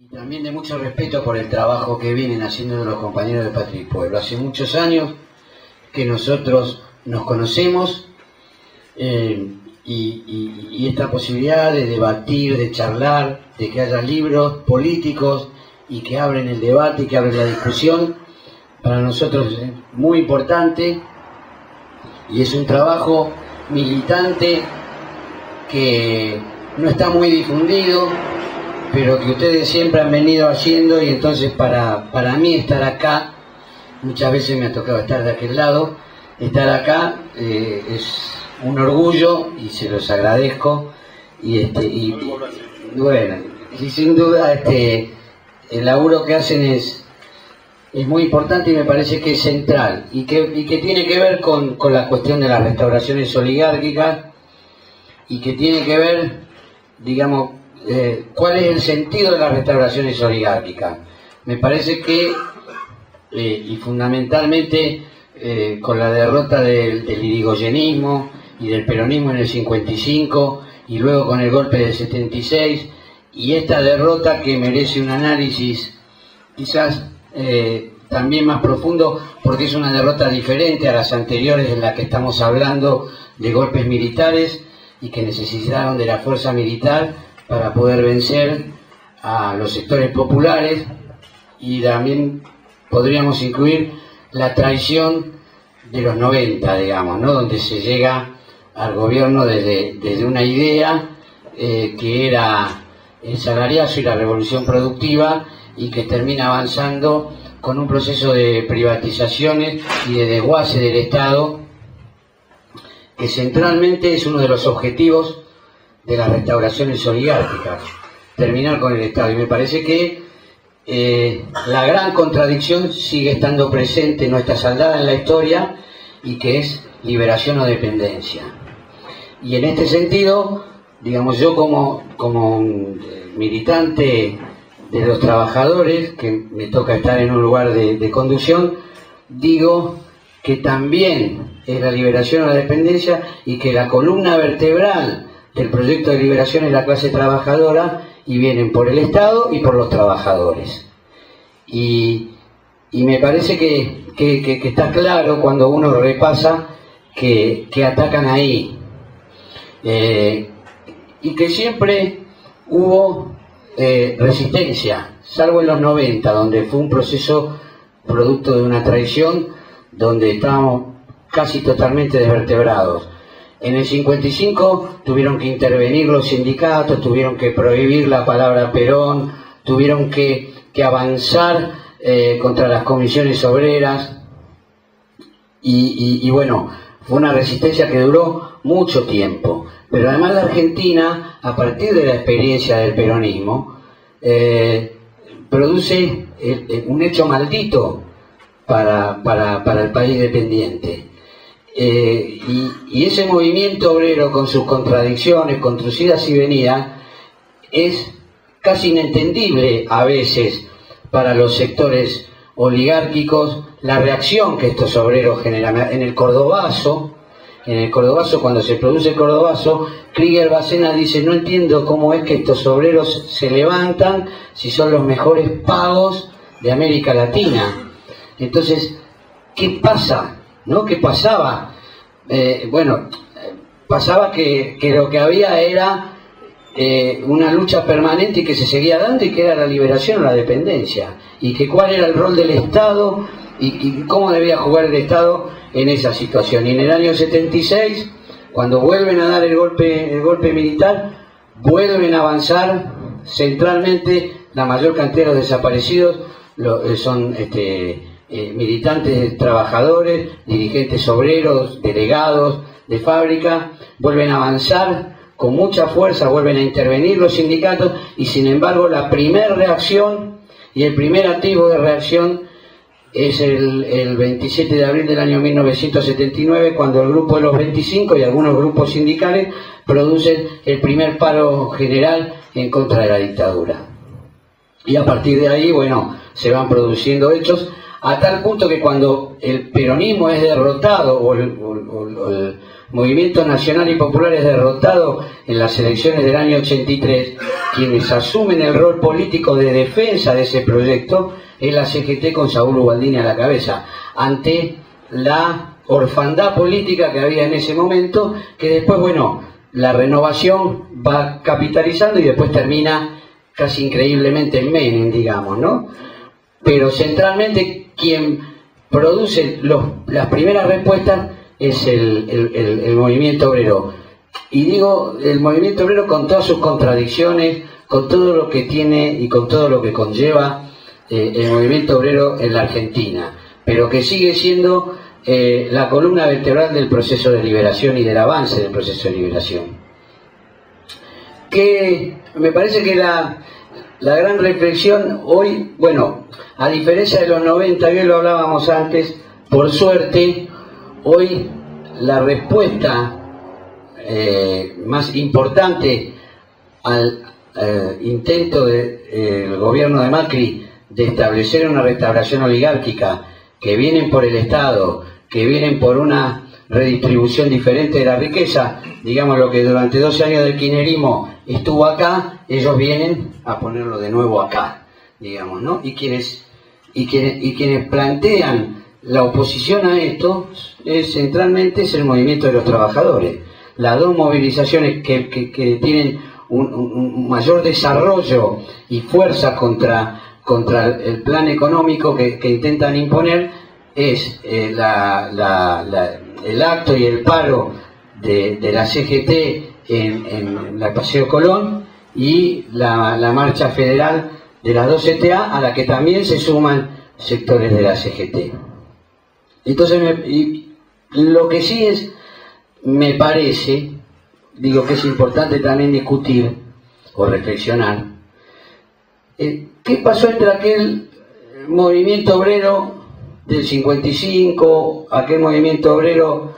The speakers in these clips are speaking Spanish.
Y también de mucho respeto por el trabajo que vienen haciendo los compañeros de Patria y Pueblo. Hace muchos años que nosotros nos conocemos y esta posibilidad de debatir, de charlar, de que haya libros políticos y que abren el debate, que abren la discusión, para nosotros es muy importante y es un trabajo militante que no está muy difundido, pero que ustedes siempre han venido haciendo, y entonces para mí estar acá, muchas veces me ha tocado estar de aquel lado, estar acá es un orgullo y se los agradezco, y bueno, y sin duda el laburo que hacen es muy importante y me parece que es central y que tiene que ver con la cuestión de las restauraciones oligárquicas y que tiene que ver, digamos, cuál es el sentido de las restauraciones oligárquicas. Me parece que, y fundamentalmente con la derrota del irigoyenismo y del peronismo en el 55 y luego con el golpe del 76, y esta derrota que merece un análisis quizás también más profundo, porque es una derrota diferente a las anteriores en las que estamos hablando de golpes militares y que necesitaron de la fuerza militar para poder vencer a los sectores populares, y también podríamos incluir la traición de los 90, digamos, ¿no? Donde se llega al gobierno desde una idea que era el salariazo y la revolución productiva, y que termina avanzando con un proceso de privatizaciones y de desguace del Estado, que centralmente es uno de los objetivos de las restauraciones oligárquicas, terminar con el Estado. Y me parece que la gran contradicción sigue estando presente, no está saldada en la historia, y que es liberación o dependencia. Y en este sentido, digamos, yo como militante de los trabajadores, que me toca estar en un lugar de conducción, digo que también es la liberación o la dependencia, y que la columna vertebral del proyecto de liberación es la clase trabajadora, y vienen por el Estado y por los trabajadores. Y me parece que está claro cuando uno repasa que atacan ahí, y que siempre hubo resistencia, salvo en los 90, donde fue un proceso producto de una traición, donde estábamos casi totalmente desvertebrados. En el 55 tuvieron que intervenir los sindicatos, tuvieron que prohibir la palabra Perón, tuvieron que avanzar contra las comisiones obreras, y bueno, fue una resistencia que duró mucho tiempo. Pero además la Argentina, a partir de la experiencia del peronismo, produce un hecho maldito para el país dependiente. Y ese movimiento obrero, con sus contradicciones, con sus idas y venidas, es casi inentendible a veces para los sectores oligárquicos la reacción que estos obreros generan. En el Cordobazo, cuando se produce el Cordobazo, Krieger Bacena dice: no entiendo cómo es que estos obreros se levantan si son los mejores pagos de América Latina. Entonces, ¿qué pasa? ¿No? ¿Qué pasaba? Pasaba que lo que había era una lucha permanente y que se seguía dando, y que era la liberación o la dependencia, y que cuál era el rol del Estado y cómo debía jugar el Estado en esa situación. Y en el año 76, cuando vuelven a dar el golpe militar, vuelven a avanzar centralmente. La mayor cantidad de los desaparecidos son militantes trabajadores, dirigentes obreros, delegados de fábrica. Vuelven a avanzar con mucha fuerza, vuelven a intervenir los sindicatos, y sin embargo la primera reacción y el primer activo de reacción es el 27 de abril del año 1979, cuando el grupo de los 25 y algunos grupos sindicales producen el primer paro general en contra de la dictadura. Y a partir de ahí, bueno, se van produciendo hechos a tal punto que cuando el peronismo es derrotado o el Movimiento Nacional y Popular es derrotado en las elecciones del año 83, quienes asumen el rol político de defensa de ese proyecto es la CGT con Saúl Ubaldini a la cabeza, ante la orfandad política que había en ese momento, que después, bueno, la renovación va capitalizando y después termina casi increíblemente en Menem, digamos, ¿no? Pero centralmente quien produce las primeras respuestas es el movimiento obrero. Y digo, el movimiento obrero con todas sus contradicciones, con todo lo que tiene y con todo lo que conlleva el movimiento obrero en la Argentina, pero que sigue siendo la columna vertebral del proceso de liberación y del avance del proceso de liberación. Que me parece que la gran reflexión hoy, bueno, a diferencia de los 90, que lo hablábamos antes, por suerte, hoy la respuesta más importante al intento del gobierno de Macri de establecer una restauración oligárquica, que vienen por el Estado, que vienen por una redistribución diferente de la riqueza, digamos lo que durante 12 años del kirchnerismo estuvo acá, ellos vienen a ponerlo de nuevo acá, digamos, ¿no? Y quienes plantean la oposición a esto centralmente es el movimiento de los trabajadores. Las dos movilizaciones que tienen un mayor desarrollo y fuerza contra el plan económico que intentan imponer es el acto y el paro de la CGT en la Paseo Colón y la marcha federal de las 2 CTA, a la que también se suman sectores de la CGT. Entonces, lo que sí me parece, digo que es importante también discutir o reflexionar, ¿qué pasó entre aquel movimiento obrero del 55, aquel movimiento obrero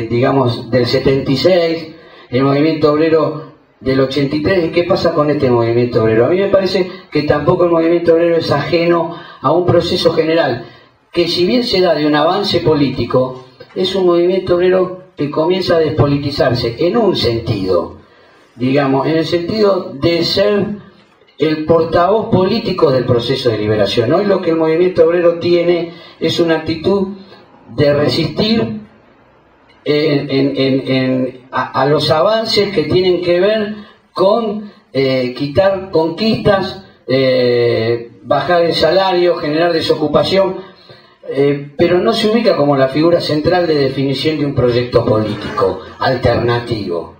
digamos, del 76, el movimiento obrero del 83, ¿y qué pasa con este movimiento obrero? A mí me parece que tampoco el movimiento obrero es ajeno a un proceso general, que si bien se da de un avance político, es un movimiento obrero que comienza a despolitizarse en un sentido, digamos, en el sentido de ser el portavoz político del proceso de liberación. Hoy lo que el movimiento obrero tiene es una actitud de resistir a los avances que tienen que ver con quitar conquistas, bajar el salario, generar desocupación, pero no se ubica como la figura central de definición de un proyecto político alternativo.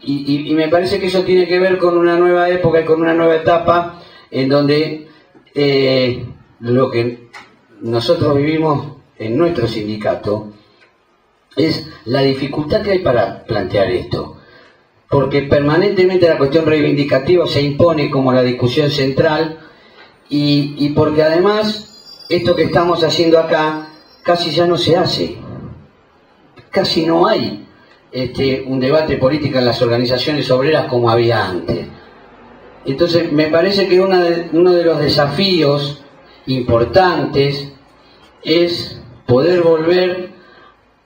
Y me parece que eso tiene que ver con una nueva época y con una nueva etapa en donde lo que nosotros vivimos en nuestro sindicato es la dificultad que hay para plantear esto, porque permanentemente la cuestión reivindicativa se impone como la discusión central y porque además esto que estamos haciendo acá casi ya no se hace, casi no hay un debate político en las organizaciones obreras como había antes. Entonces me parece que uno de los desafíos importantes es poder volver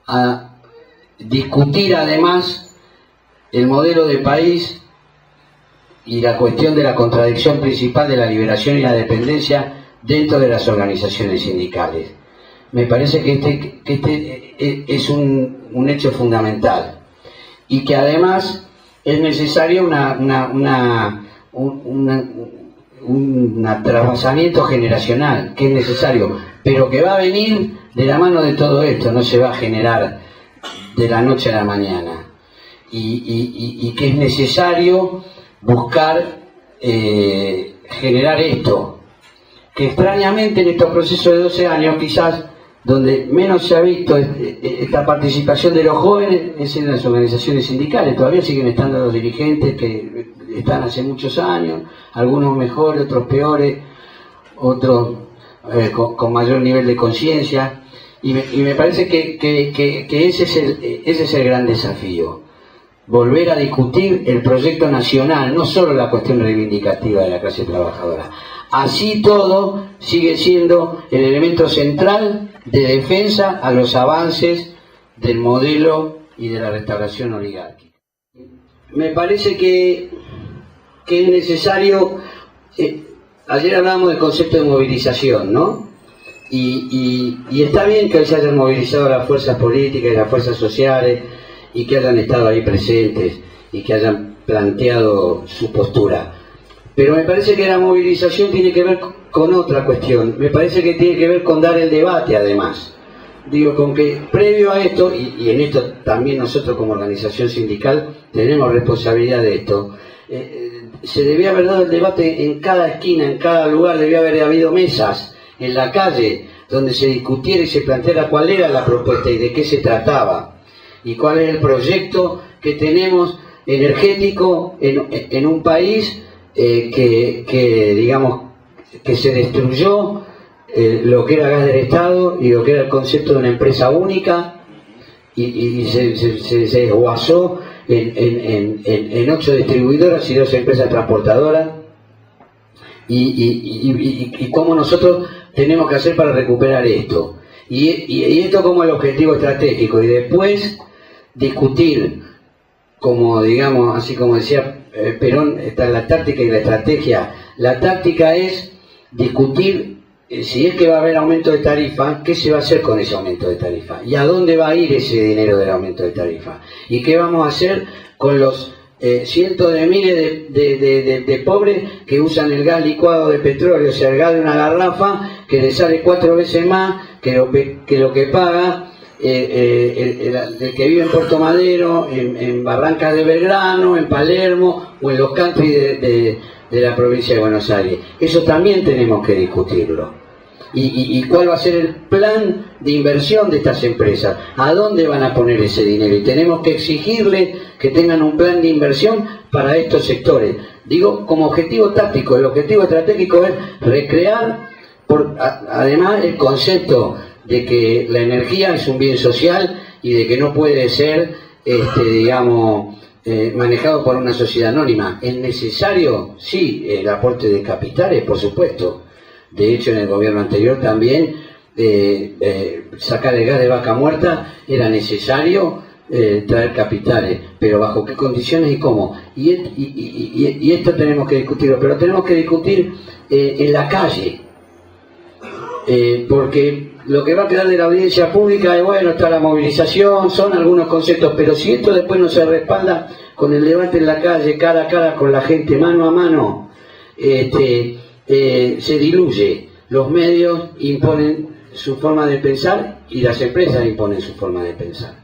a discutir además el modelo de país y la cuestión de la contradicción principal de la liberación y la dependencia dentro de las organizaciones sindicales. Me parece que este es un hecho fundamental y que además es necesario un trasvasamiento generacional, que es necesario, pero que va a venir de la mano de todo esto, no se va a generar de la noche a la mañana, y que es necesario buscar generar esto, que extrañamente en estos procesos de 12 años quizás donde menos se ha visto esta participación de los jóvenes es en las organizaciones sindicales. Todavía siguen estando los dirigentes que están hace muchos años, algunos mejores, otros peores, otros con mayor nivel de conciencia, y me parece que ese es el gran desafío, volver a discutir el proyecto nacional, no solo la cuestión reivindicativa de la clase trabajadora, Así todo sigue siendo el elemento central de defensa a los avances del modelo y de la restauración oligárquica. Me parece que es necesario, ayer hablábamos del concepto de movilización, ¿no? Y está bien que se hayan movilizado las fuerzas políticas y las fuerzas sociales y que hayan estado ahí presentes y que hayan planteado su postura. Pero me parece que la movilización tiene que ver con otra cuestión. Me parece que tiene que ver con dar el debate, además. Digo, con que previo a esto, y en esto también nosotros como organización sindical tenemos responsabilidad de esto, se debía haber dado el debate en cada esquina, en cada lugar, debía haber habido mesas en la calle donde se discutiera y se planteara cuál era la propuesta y de qué se trataba y cuál es el proyecto que tenemos energético en un país digamos que se destruyó lo que era gas del Estado y lo que era el concepto de una empresa única y se desguazó en 8 distribuidoras y 2 empresas transportadoras y cómo nosotros tenemos que hacer para recuperar esto y esto como el objetivo estratégico y después discutir como digamos, así como decía Perón, está la táctica y la estrategia. La táctica es discutir si es que va a haber aumento de tarifa, qué se va a hacer con ese aumento de tarifa y a dónde va a ir ese dinero del aumento de tarifa y qué vamos a hacer con los cientos de miles de pobres que usan el gas licuado de petróleo, o sea, el gas de una garrafa que le sale 4 veces más que lo que paga el que vive en Puerto Madero, en Barrancas de Belgrano, en Palermo o en los country de la provincia de Buenos Aires. Eso también tenemos que discutirlo. Y cuál va a ser el plan de inversión de estas empresas, a dónde van a poner ese dinero, y tenemos que exigirle que tengan un plan de inversión para estos sectores. Digo, como objetivo táctico, el objetivo estratégico es recrear, además, el concepto de que la energía es un bien social y de que no puede ser, digamos, manejado por una sociedad anónima. ¿Es necesario? Sí, el aporte de capitales, por supuesto. De hecho, en el gobierno anterior también sacar el gas de vaca muerta era necesario traer capitales, pero bajo qué condiciones y cómo. Y esto tenemos que discutirlo, pero tenemos que discutir en la calle, porque lo que va a quedar de la audiencia pública es, bueno, está la movilización, son algunos conceptos, pero si esto después no se respalda con el debate en la calle, cara a cara con la gente, mano a mano, se diluye. Los medios imponen su forma de pensar y las empresas imponen su forma de pensar.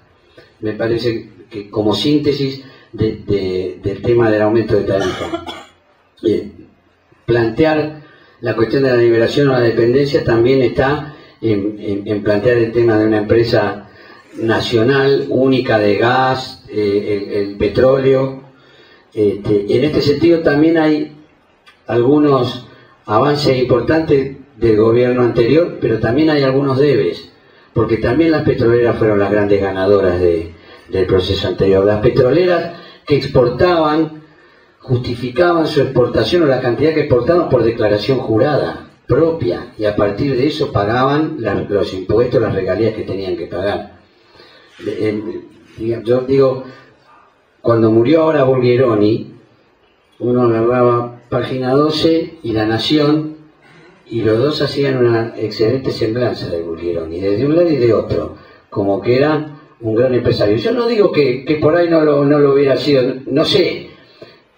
Me parece que como síntesis del tema del aumento de tarifa, plantear la cuestión de la liberación o la dependencia también está en plantear el tema de una empresa nacional única de gas, el petróleo. En este sentido también hay algunos avances importantes del gobierno anterior, pero también hay algunos debes, porque también las petroleras fueron las grandes ganadoras del proceso anterior. Las petroleras que exportaban justificaban su exportación o la cantidad que exportaban por declaración jurada propia, y a partir de eso pagaban los impuestos, las regalías que tenían que pagar. Yo digo, cuando murió ahora Bulgeroni, uno agarraba Página 12 y La Nación, y los dos hacían una excelente semblanza de Bulgeroni, desde un lado y de otro, como que era un gran empresario. Yo no digo que por ahí no lo hubiera sido, no sé,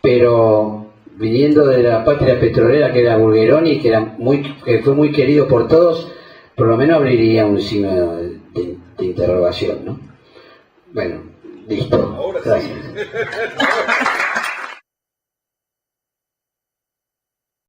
pero viniendo de la patria petrolera que era Bulgeroni, que fue muy querido por todos, por lo menos abriría un signo de interrogación, ¿no? Bueno, listo. Gracias.